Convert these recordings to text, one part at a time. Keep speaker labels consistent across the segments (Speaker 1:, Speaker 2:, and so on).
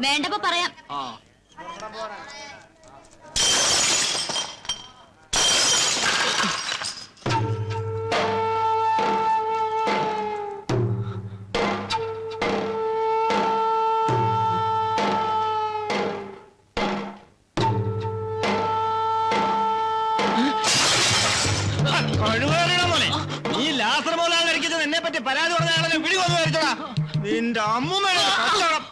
Speaker 1: വേണ്ടപ്പോ പറയാം.
Speaker 2: നീ ലാസർ മോലാണ് കഴിക്കുന്നത്. എന്നെ പറ്റി പരാതി പറഞ്ഞാണല്ലോ വിളി വന്നു കഴിച്ചടാ. നിന്റെ അമ്മൂമ്മയുടെ കച്ചവടം.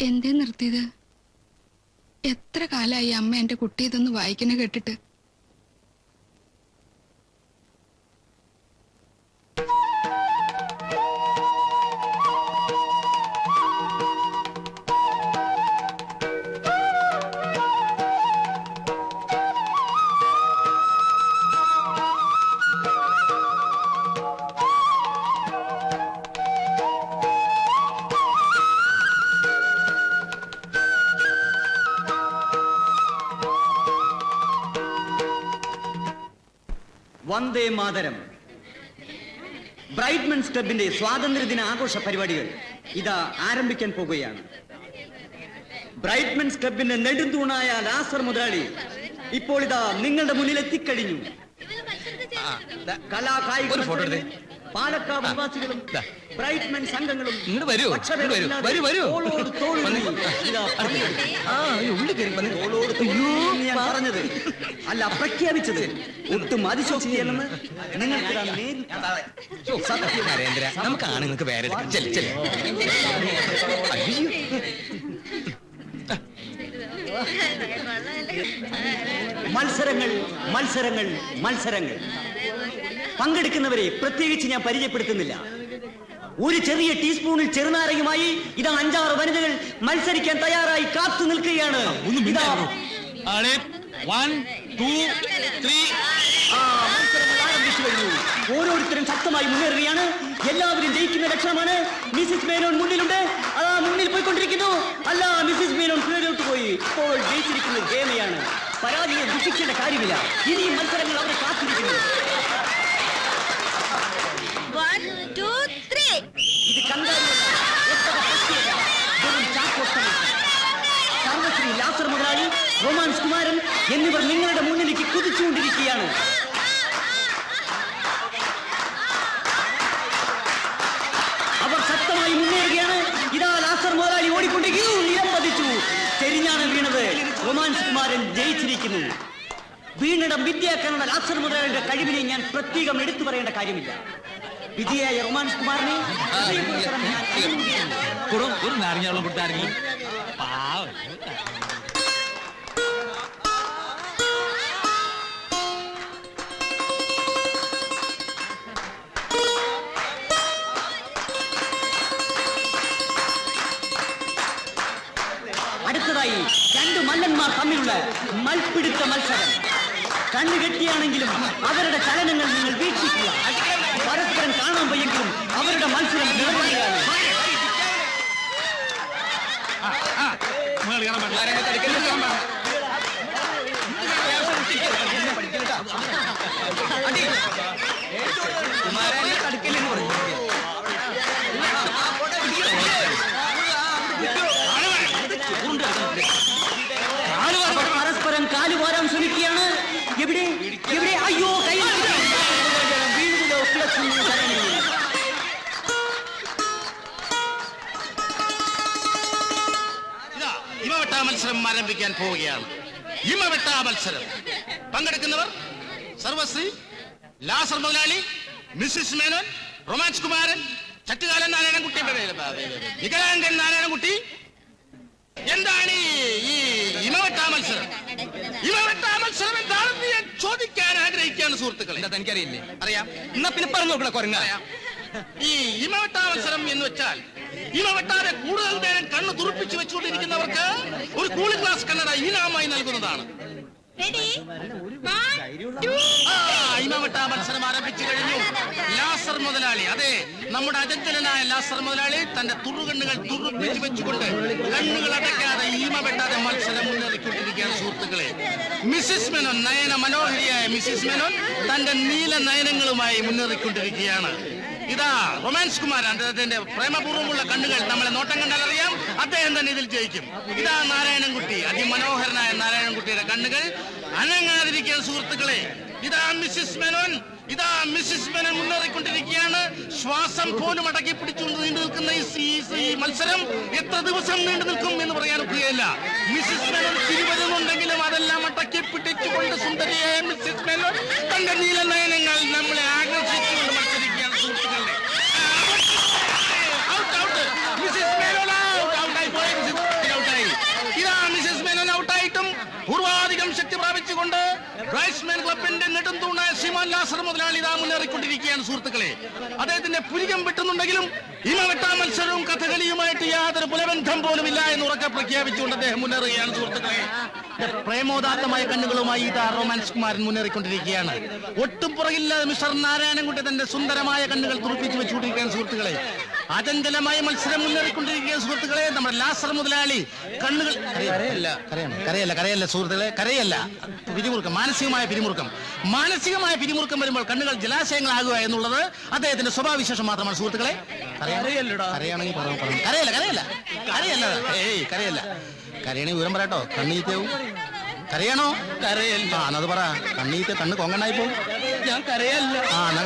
Speaker 3: എന്തേ നിർത്തിയത്? എത്ര കാലായി അമ്മ എന്റെ കുട്ടി ഇതൊന്ന് വായിക്കുന്ന കേട്ടിട്ട്.
Speaker 4: വന്ദേ മാതരം. ബ്രൈറ്റ്മെൻസ് ക്ലബിന്റെ സ്വാതന്ത്ര്യദിന ആഘോഷ പരിപാടികൾ ഇതാ ആരംഭിക്കാൻ പോകുകയാണ്. ബ്രൈറ്റ്മെൻസ് ക്ലബിന്റെ നെടുന്തൂണായ ലാസർ മുതലാളി ഇപ്പോൾ ഇതാ നിങ്ങളുടെ മുന്നിൽ എത്തിക്കഴിഞ്ഞു. കലാകായിക പാലക്കാട് നിവാസികളും ബ്രൈറ്റ്മെൻസ് സംഘങ്ങളും പറഞ്ഞത് അല്ല പ്രഖ്യാപിച്ചത് ഒട്ടും അതിശോക്തിയല്ലെന്ന് നിങ്ങൾക്ക്
Speaker 2: നമുക്ക് ആണുങ്ങൾക്ക് വേറെ
Speaker 4: മത്സരങ്ങൾ മത്സരങ്ങൾ മത്സരങ്ങൾ. പങ്കെടുക്കുന്നവരെ പ്രത്യേകിച്ച് ഞാൻ പരിചയപ്പെടുത്തുന്നില്ല. ഒരു ചെറിയ ടീസ്പൂണിൽ ചെറുനാരയുമായി ഇതാ 5-6 വനിതകൾ മത്സരിക്കാൻ തയ്യാറായി കാത്തു നിൽക്കുകയാണ്. മത്സരങ്ങൾ ആരംഭിച്ചു കഴിഞ്ഞു. ഓരോരുത്തരും ശക്തമായി മുന്നേറുകയാണ്. എല്ലാവരും ജയിക്കുന്ന ലക്ഷണമാണ്. മിസ്സിസ് മേനോൻ മുന്നിലുണ്ട്. അതാ മുന്നിൽ പോയിക്കൊണ്ടിരിക്കുന്നു. അല്ല, മിസ്സിസ് മേനോൻ കീഴോട്ട് പോയി. ഇപ്പോൾ ജയിച്ചിരിക്കുന്നത് ഹേമയാണ്. പരാതിയെ ദുഃഖിക്കേണ്ട കാര്യമില്ല. ഇനിയും മത്സരങ്ങൾ അവരെ കാത്തിരിക്കുന്നു. ഇത് സർവശ്രീ ലാസർ മുതലാളി, റൊമാൻസ് കുമാരൻ എന്നിവർ നിങ്ങളുടെ മുന്നിലേക്ക് കുതിച്ചുകൊണ്ടിരിക്കുകയാണ്. അവർ ശക്തമായി മുന്നേറുകയാണ്. ഇതാ ലാസർ മുതലാളി ഓടിക്കൊണ്ടിരിക്കുന്നു. നിലം പതിച്ചു. ചെരിഞ്ഞാണ് വീണത്. റൊമാൻസ് കുമാരൻ ജയിച്ചിരിക്കുന്നു. വീണിടം വിദ്യാക്കാനുള്ള ലാസർ മുതലാളിയുടെ കഴിവിനെ ഞാൻ പ്രത്യേകം എടുത്തു പറയേണ്ട കാര്യമില്ല. വിജയായ റൊമാൻസ് കുമാറിനെ
Speaker 2: ഒരു നാരങ്ങ കൊടുത്താരെങ്കിലും
Speaker 4: അടുത്തതായി 2 മല്ലന്മാർ തമ്മിലുള്ള മൽപ്പിടുത്ത മത്സരം. കണ്ണുകെട്ടിയാണെങ്കിലും അവരുടെ ചലനങ്ങൾ നിങ്ങൾ വീക്ഷിക്കുക. പരസ്പരം കാണാൻ വയ്യെങ്കിലും അവരുടെ മത്സരം നിറയുകയാണ്. പരസ്പരം കാലുവാരാൻ ശ്രമിക്കുകയാണ്. എവിടെ എവിടെ? അയ്യോ, കൈ വീഴുകയോ കിടക്കുന്നു.
Speaker 2: ഇമവെട്ടാ മത്സരം ആരംഭിക്കാൻ പോവുകയാണ്. ഇമവെട്ടാ മത്സരം പങ്കെടുക്കുന്നവർ സർവശ്രീ ലാസർ മുതലാളി, മിസ്സിസ് മേനോൻ, റൊമാൻസ് കുമാരൻ, ചട്ടുകാലൻ നാരായണൻകുട്ടി, വികലാംഗൻ നാരായണൻകുട്ടി. എന്താണ് ഈ ഇമവെട്ടാ മത്സരം? ഇമവെട്ടാ മത്സരം എന്താണെന്ന് ഞാൻ ചോദിക്കാൻ ആഗ്രഹിക്കുകയാണ് സുഹൃത്തുക്കളെ. എന്താ എനിക്കറിയില്ലേ? അറിയാം. എന്നാ പിന്നെ പറഞ്ഞു നോക്കണ കുറഞ്ഞ. ഈ ഇമവെട്ടാ മത്സരം എന്ന് വെച്ചാൽ ഇമവെട്ടാതെ കൂടുതൽ നേരം കണ്ണ് തുറപ്പിച്ച് വെച്ചുകൊണ്ടിരിക്കുന്നവർക്ക് ഒരു കൂളിംഗ് ഗ്ലാസ് കണ്ണട ഇനാമായി നൽകുന്നതാണ്. ഇമവെട്ടാ മത്സരം ആരംഭിച്ചു കഴിഞ്ഞു. ലാസർ മുതലാളി, അതെ, നമ്മുടെ അജന്തനായ ലാസർ മുതലാളി തന്റെ തുറുകണ്ണുകൾ തുറപ്പിച്ച് വെച്ചുകൊണ്ട് കണ്ണുകൾ അടയ്ക്കാതെ ഇമവെട്ടാതെ മത്സരം മുന്നേറിക്കൊണ്ടിരിക്കുകയാണ് സുഹൃത്തുക്കളെ. മിസ്സിസ് മേനോൻ, നയന മനോഹരിയായ മിസ്സിസ് മേനോൻ തന്റെ നീല നയനങ്ങളുമായി മുന്നേറിക്കൊണ്ടിരിക്കുകയാണ്. ഇതാ റൊമാൻസ് കുമാരൻ, അദ്ദേഹത്തിന്റെ പ്രേമപൂർവ്വമുള്ള കണ്ണുകൾ നമ്മളെ നോട്ടം കണ്ടാൽ അറിയാം അദ്ദേഹം തന്നെ ഇതിൽ ജയിക്കും. ഇതാ നാരായണൻകുട്ടി, അതിമനോഹരനായ നാരായണൻകുട്ടിയുടെ കണ്ണുകൾ അനങ്ങാതിരിക്കാൻ സുഹൃത്തുക്കളെ. ഇതാ മിസ്സിസ് മേനോൻ, ഇതാ മിസ്സിസ് മേനോൻ മുന്നേറിക്കൊണ്ടിരിക്കുകയാണ്. ശ്വാസം പോലും അടക്കി പിടിച്ചുകൊണ്ട് നീണ്ടു നിൽക്കുന്ന ഈ മത്സരം എത്ര ദിവസം നീണ്ടു നിൽക്കും എന്ന് പറയാൻ ഒക്കുകയില്ല. മിസ്സിസ് മേനോൻ തിരുവരുന്നുണ്ടെങ്കിലും അതെല്ലാം അടക്കി പിടിച്ചുകൊണ്ട് സുന്ദരിയായ മിസ്സിസ് മേനോൻ തന്റെ നീല നയനങ്ങൾ നമ്മളെ ആകർഷിച്ചുകൊണ്ട് മത്സരിക്കുകയാണ് സുഹൃത്തുക്കളെ. ഇതാ മിസ്സിസ് മേനോൻ ഔട്ടായിട്ടും പൂർവാധികം ശക്തി പ്രാപിച്ചുകൊണ്ട് ബ്രൈറ്റ്സ്മാൻ ക്ലബിന്റെ നെടുന്തൂണായ ശ്രീമാൻ ലാസർ മുതലാളി ഇതാ മുന്നേറിക്കൊണ്ടിരിക്കുകയാണ് സുഹൃത്തുക്കളെ. അദ്ദേഹത്തിന്റെ പുരികം വെട്ടുന്നുണ്ടെങ്കിലും ഇമവെട്ടാ മത്സരവും കഥകളിയുമായിട്ട് യാതൊരു പുലബന്ധം പോലും ഇല്ല എന്ന് ഉറക്കെ പ്രഖ്യാപിച്ചുകൊണ്ട് അദ്ദേഹം മുന്നേറുകയാണ് സുഹൃത്തുക്കളെ. പ്രേമോദാത്തമായ കണ്ണുകളുമായി ഇതാ റൊമാൻസ് കുമാരൻ മുന്നേറിക്കൊണ്ടിരിക്കുകയാണ്. ഒട്ടും പുറകില്ലാതെ മിസ്റ്റർ നാരായണൻകുട്ടി തന്റെ സുന്ദരമായ കണ്ണുകൾ തുറപ്പിച്ച് വെച്ചുകൊണ്ടിരിക്കുകയാണ് സുഹൃത്തുക്കളെ. അചഞ്ചലമായ മത്സരം മുന്നേറിക്കൊണ്ടിരിക്കുകയാണ് സുഹൃത്തുക്കളെ. നമ്മുടെ ലാസർ മുതലാളി കണ്ണുകൾ കരയല്ല സുഹൃത്തുക്കളെ, കരയല്ല, പിരിമുറുക്കം, മാനസികമായ പിരിമുറുക്കം വരുമ്പോൾ കണ്ണുകൾ ജലാശയങ്ങളാകുക എന്നുള്ളത് അദ്ദേഹത്തിന്റെ സ്വഭാവവിശേഷം മാത്രമാണ് സുഹൃത്തുക്കളെ. കരയണ വിവരം പറയട്ടോ, കണ്ണീറ്റവും കരയണോ? കരയല്ല. അത് പറ, കണ്ണീറ്റ കണ്ണ് കൊങ്ങണ്ടായി പോവും. ഞാൻ കരയല്ല.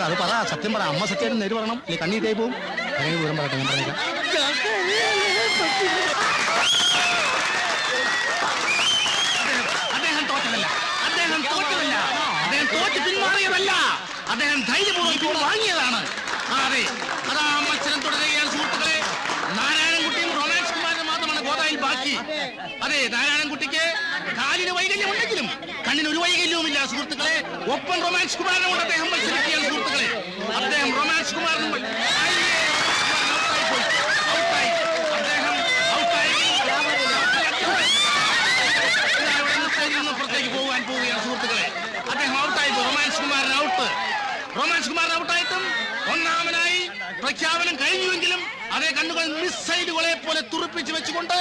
Speaker 2: അത് പറ, സത്യം പറ, അമ്മ സത്യം നേര് പറയണം, നീ കണ്ണീറ്റായി പോവും. കരയണ വിവരം പറയട്ടെ, ഞാൻ പറഞ്ഞേക്കാം. അദ്ദേഹം തോറ്റതല്ല, അദ്ദേഹം തോറ്റ് പിന്മാറിയതല്ല, അദ്ദേഹം ധൈര്യപൂർവ്വം വാങ്ങിയതാണ്. അതെ, അതാ മത്സരം തുടരുകയാണ് സുഹൃത്തുക്കളെ. നാരായണൻകുട്ടിയും റൊമാൻസ് കുമാരനും മാത്രമാണ് ഗോദായിൽ ബാക്കി. അതെ, നാരായണൻകുട്ടിക്ക് കാലിന് വൈകല്യം ഉണ്ടെങ്കിലും കണ്ണിന് ഒരു വൈകല്യവുമില്ല സുഹൃത്തുക്കളെ. ഒപ്പം റൊമാൻസ് കുമാരനോട് അദ്ദേഹം മത്സരിക്കുകയാണ് സുഹൃത്തുക്കളെ. അദ്ദേഹം റൊമാൻസ് കുമാരനും പ്രഖ്യാപനം കഴിഞ്ഞുവെങ്കിലും അതേ കണ്ണുകൾ മിസൈലുകളെ പോലെ തുറപ്പിച്ചു വെച്ചുകൊണ്ട്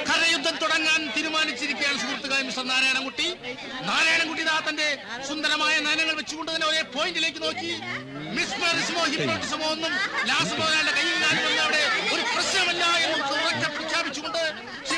Speaker 2: കരയുദ്ധം തുടങ്ങാൻ തീരുമാനിച്ചിരിക്കുകയാണ് സുഹൃത്തുക്കളെ മിസ്റ്റർ നാരായണൻകുട്ടി. നാരായണൻകുട്ടി തന്റെ സുന്ദരമായ നയനങ്ങൾ വെച്ചുകൊണ്ട് തന്നെ ഒരേ പോയിന്റിലേക്ക് നോക്കി. മിസ്മറിസമോ ഹിപ്നോട്ടിസമോ ഒന്നും ലാസ് മുതലാളിയുടെ കയ്യിൽ നിന്നും അവിടെ ഒരു പ്രശ്നമല്ല എന്ന് ഉറക്കെ പ്രഖ്യാപിച്ചുകൊണ്ട് ശ്രീ